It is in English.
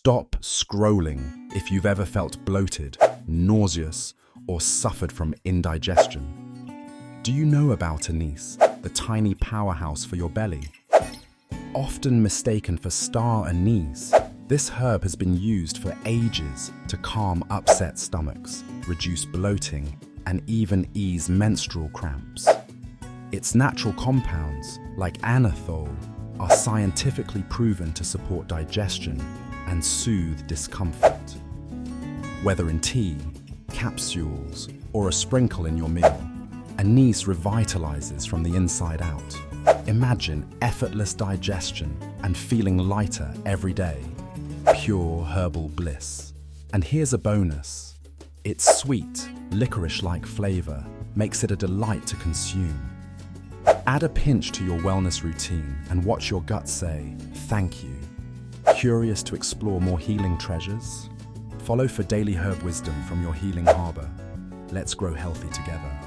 Stop scrolling if you've ever felt bloated, nauseous, or suffered from indigestion. Do you know about Anise, the tiny powerhouse for your belly? Often mistaken for star anise, this herb has been used for ages to calm upset stomachs, reduce bloating, and even ease menstrual cramps. Its natural compounds, like anethole, are scientifically proven to support digestion and soothe discomfort. Whether in tea, capsules, or a sprinkle in your meal, Anise revitalizes from the inside out. Imagine effortless digestion and feeling lighter every day. Pure herbal bliss. And here's a bonus. Its sweet, licorice-like flavor makes it a delight to consume. Add a pinch to your wellness routine and watch your gut say, thank you. Curious to explore more healing treasures? Follow for daily herb wisdom from your healing harbor. Let's grow healthy together.